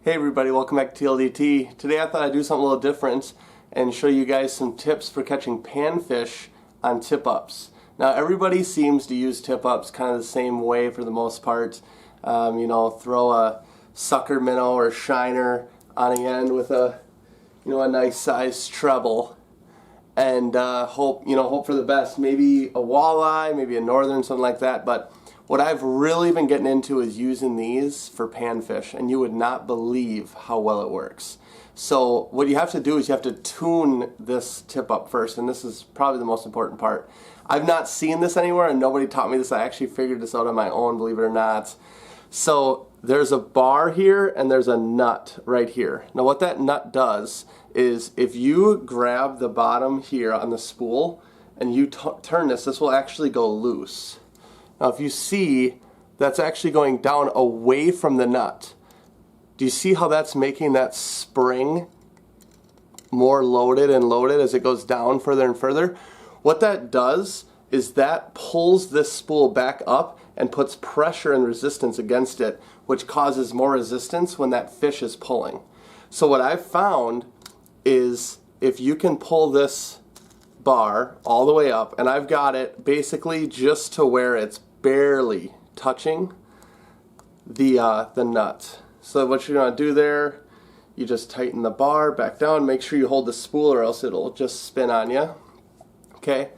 Hey everybody, welcome back to TLDT. Today I thought I'd do something a little different and show you guys some tips for catching panfish on tip-ups. Now everybody seems to use tip-ups kind of the same way for the most part. Throw a sucker minnow or shiner on the end with a nice sized treble and hope for the best. Maybe a walleye, maybe a northern, something like that. But what I've really been getting into is using these for panfish, and you would not believe how well it works. So what you have to do is you have to tune this tip up first, and this is probably the most important part. I've not seen this anywhere, and nobody taught me this. I actually figured this out on my own, believe it or not. So there's a bar here, and there's a nut right here. Now what that nut does is if you grab the bottom here on the spool, and you turn this will actually go loose. Now if you see, that's actually going down away from the nut. Do you see how that's making that spring more loaded and loaded as it goes down further and further? What that does is that pulls this spool back up and puts pressure and resistance against it, which causes more resistance when that fish is pulling. So what I've found is if you can pull this bar all the way up, and I've got it basically just to where it's barely touching the nut. So what you're going to do there, you just tighten the bar back down. Make sure you hold the spool or else it'll just spin on you. Okay,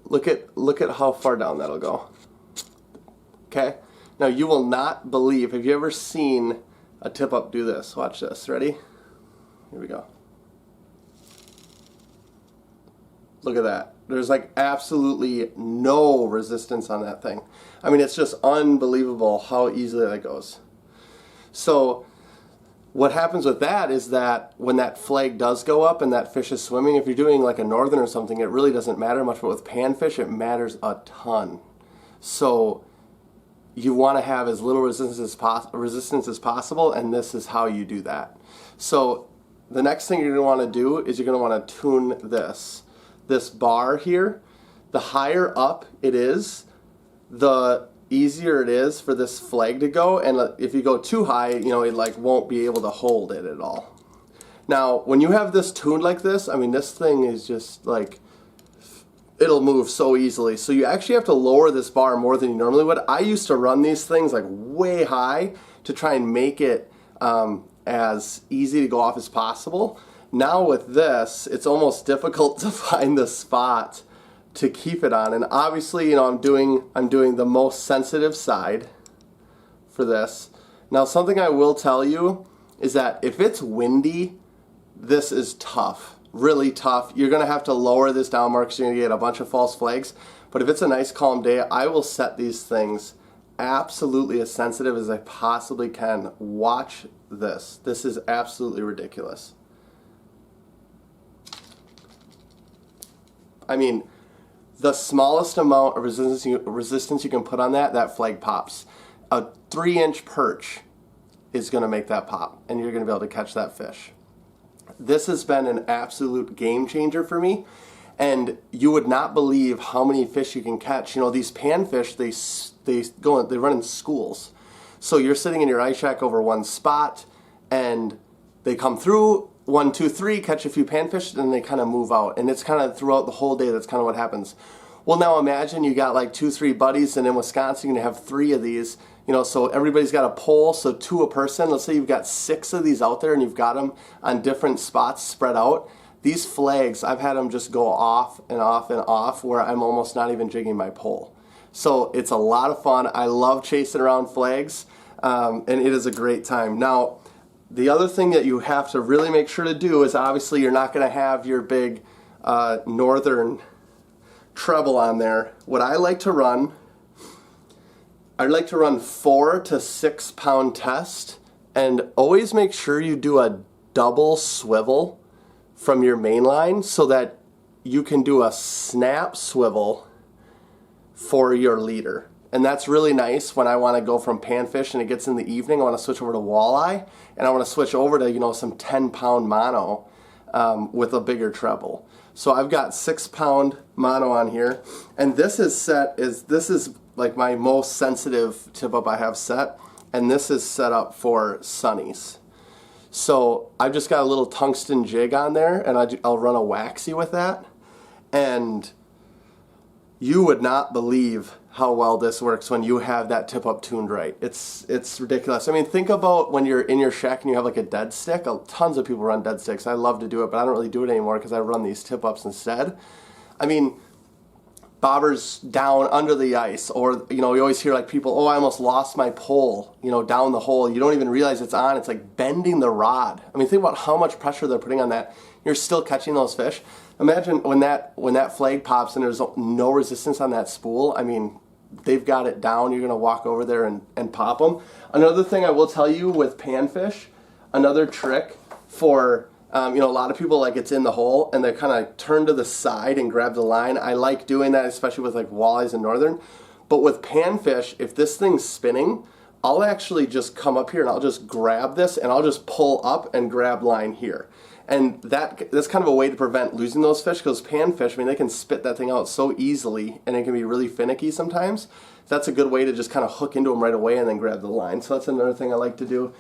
look at how far down that'll go. Okay, now you will not believe, have you ever seen a tip up do this? Watch this, ready? Here we go. Look at that. There's like absolutely no resistance on that thing. I mean, it's just unbelievable how easily that goes. So what happens with that is that when that flag does go up and that fish is swimming, if you're doing like a northern or something, it really doesn't matter much, but with panfish it matters a ton. So you want to have as little resistance as possible, and this is how you do that. So the next thing you're going to want to do is you're going to want to tune this bar here. The higher up it is, the easier it is for this flag to go, and if you go too high, it like won't be able to hold it at all. Now when you have this tuned like this, I mean, this thing is just like, it'll move so easily. So you actually have to lower this bar more than you normally would. I used to run these things like way high to try and make it as easy to go off as possible. Now with this, it's almost difficult to find the spot to keep it on. And obviously, I'm doing the most sensitive side for this. Now something I will tell you is that if it's windy, this is tough, really tough. You're gonna have to lower this down more because you're gonna get a bunch of false flags. But if it's a nice calm day, I will set these things absolutely as sensitive as I possibly can. Watch this. This is absolutely ridiculous. I mean, the smallest amount of resistance you can put on that flag pops. A 3-inch perch is going to make that pop, and you're going to be able to catch that fish. This has been an absolute game changer for me, and you would not believe how many fish you can catch. These panfish, they run in schools. So you're sitting in your ice shack over one spot, and they come through, 1, 2, 3, catch a few panfish, and they kind of move out. And it's kind of throughout the whole day, that's kind of what happens. Well, now imagine you got like 2, 3 buddies, and in Wisconsin you're going to have 3 of these. So everybody's got a pole, so 2 a person. Let's say you've got 6 of these out there, and you've got them on different spots spread out. These flags, I've had them just go off and off and off where I'm almost not even jigging my pole. So it's a lot of fun. I love chasing around flags, and it is a great time. Now, the other thing that you have to really make sure to do is obviously you're not going to have your big northern treble on there. What I like to run, I'd like to run 4 to 6 pound test, and always make sure you do a double swivel from your main line so that you can do a snap swivel for your leader. And that's really nice when I want to go from panfish and it gets in the evening. I want to switch over to walleye, and I want to switch over to some 10-pound mono with a bigger treble. So I've got 6-pound mono on here, and this is like my most sensitive tip up I have set, and this is set up for sunnies. So I've just got a little tungsten jig on there, and I'll run a waxy with that. And you would not believe how well this works when you have that tip up tuned right. It's ridiculous. I mean, think about when you're in your shack and you have like a dead stick. Tons of people run dead sticks. I love to do it, but I don't really do it anymore because I run these tip ups instead. I mean, bobbers down under the ice, or you always hear like people, oh, I almost lost my pole, down the hole. You don't even realize it's on. It's like bending the rod. I mean, think about how much pressure they're putting on that. You're still catching those fish. Imagine when that flag pops and there's no resistance on that spool. I mean, they've got it down. You're gonna walk over there and pop them. Another thing I will tell you with panfish, another trick for a lot of people, like, it's in the hole and they kind of turn to the side and grab the line. I like doing that, especially with like walleyes and northern. But with panfish, if this thing's spinning, I'll actually just come up here and I'll just grab this and I'll just pull up and grab line here. And that's kind of a way to prevent losing those fish, because panfish, I mean, they can spit that thing out so easily and it can be really finicky sometimes. That's a good way to just kind of hook into them right away and then grab the line. So that's another thing I like to do.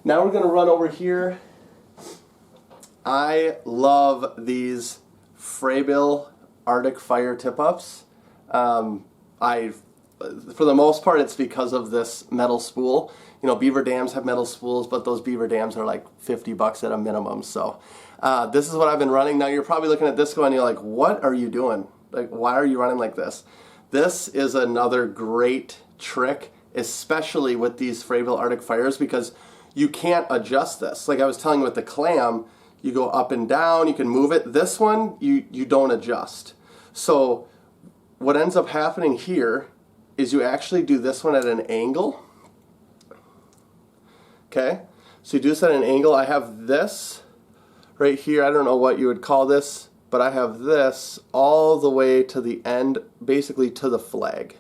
Now we're going to run over here. I love these Fraybill Arctic Fire tip-ups. For the most part, it's because of this metal spool. Beaver dams have metal spools, but those beaver dams are like $50 at a minimum. So this is what I've been running. Now you're probably looking at this going, you're like, what are you doing? Like, why are you running like this? This is another great trick, especially with these Fraybill Arctic Fires, because you can't adjust this. Like I was telling you with the clam, you go up and down, you can move it. This one, you don't adjust. So what ends up happening here is you actually do this one at an angle. Okay, so you do this at an angle. I have this right here. I don't know what you would call this, but I have this all the way to the end, basically to the flag.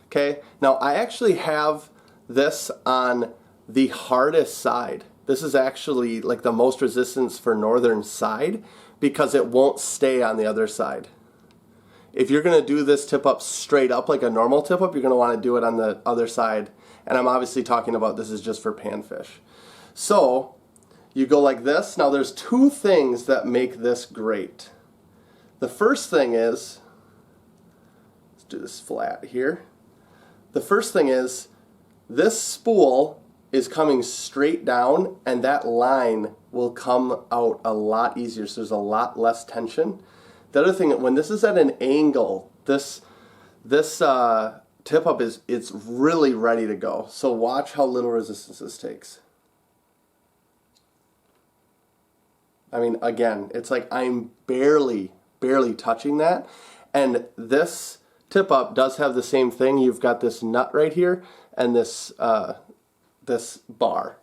Okay, now I actually have this on the hardest side. This is actually like the most resistance for northern side because it won't stay on the other side. If you're going to do this tip up straight up like a normal tip up, you're going to want to do it on the other side. And I'm obviously talking about this is just for panfish. So you go like this. Now there's two things that make this great. The first thing is, let's do this flat here. The first thing is this spool is coming straight down and that line will come out a lot easier. So there's a lot less tension. The other thing, when this is at an angle, this tip up it's really ready to go. So watch how little resistance this takes. I mean, again, it's like I'm barely touching that. And this tip up does have the same thing. You've got this nut right here and this bar.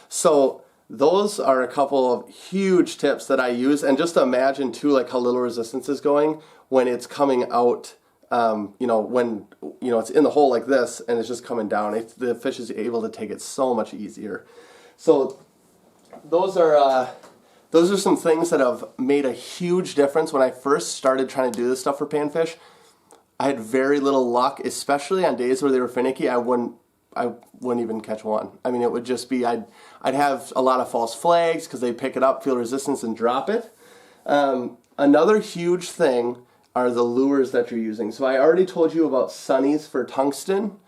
So those are a couple of huge tips that I use. And just imagine too, like how little resistance is going when it's coming out. When it's in the hole like this and it's just coming down, the fish is able to take it so much easier. So those are some things that have made a huge difference. When I first started trying to do this stuff for panfish, I had very little luck, especially on days where they were finicky. I wouldn't even catch one. I mean, it would just be I'd have a lot of false flags because they pick it up, feel resistance, and drop it. Another huge thing are the lures that you're using. So I already told you about sunnies for tungsten,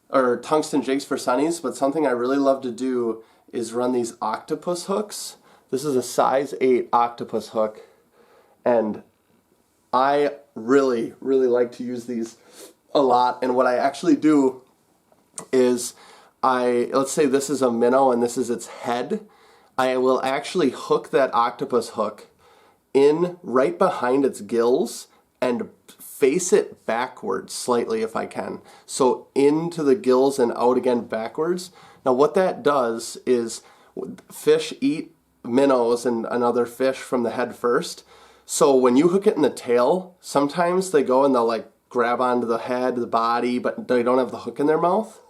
or tungsten jigs for sunnies, but something I really love to do is run these octopus hooks. This is a size 8 octopus hook, and I really like to use these a lot. And what I actually do is let's say this is a minnow and this is its head. I will actually hook that octopus hook in right behind its gills and face it backwards slightly if I can. So into the gills and out again backwards. Now what that does is fish eat minnows and other fish from the head first. So when you hook it in the tail, sometimes they go and they'll like grab onto the head, the body, but they don't have the hook in their mouth.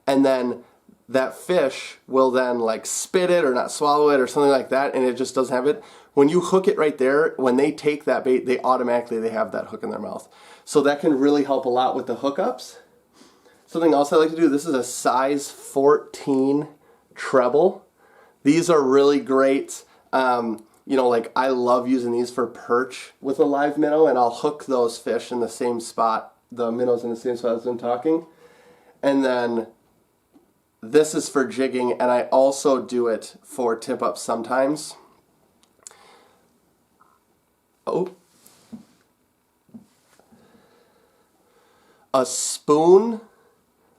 And then that fish will then like spit it or not swallow it or something like that, and it just doesn't have it. When you hook it right there, when they take that bait, they have that hook in their mouth. So that can really help a lot with the hookups. Something else I like to do, this is a size 14 treble. These are really great. You know, like I love using these for perch with a live minnow, and I'll hook those fish in the same spot, the minnows in the same spot as I'm talking. And then this is for jigging, and I also do it for tip ups sometimes. Oh. A spoon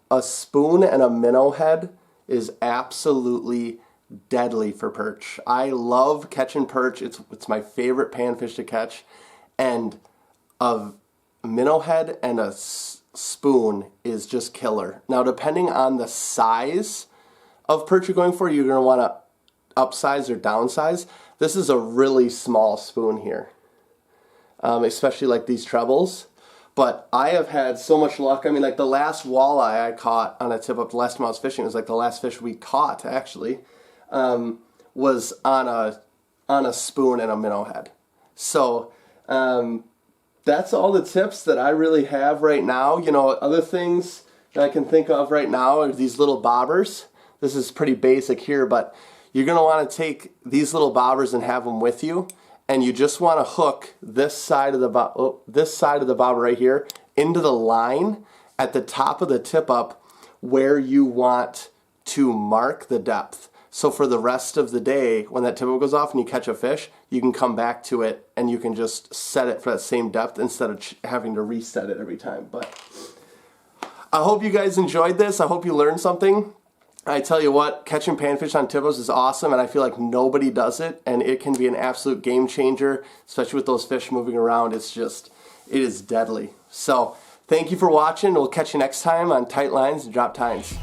and a minnow head is absolutely deadly for perch. I love catching perch. It's my favorite panfish to catch, and a minnow head and a spoon is just killer. Now, depending on the size of perch you're going for, you're going to want to upsize or downsize. This is a really small spoon here, especially like these trebles. But I have had so much luck. I mean, like the last walleye I caught on a tip up, the last time I was fishing, it was like the last fish we caught actually, was on a spoon and a minnow head. So that's all the tips that I really have right now. You know, other things that I can think of right now are these little bobbers. This is pretty basic here, but you're going to want to take these little bobbers and have them with you. And you just want to hook this side of the bobber right here into the line at the top of the tip up where you want to mark the depth. So for the rest of the day, when that tip up goes off and you catch a fish, you can come back to it and you can just set it for that same depth instead of having to reset it every time. But I hope you guys enjoyed this. I hope you learned something. I tell you what, catching panfish on tip ups is awesome, and I feel like nobody does it, and it can be an absolute game changer, especially with those fish moving around. It is deadly. So thank you for watching. We'll catch you next time on Tight Lines and Drop Tines.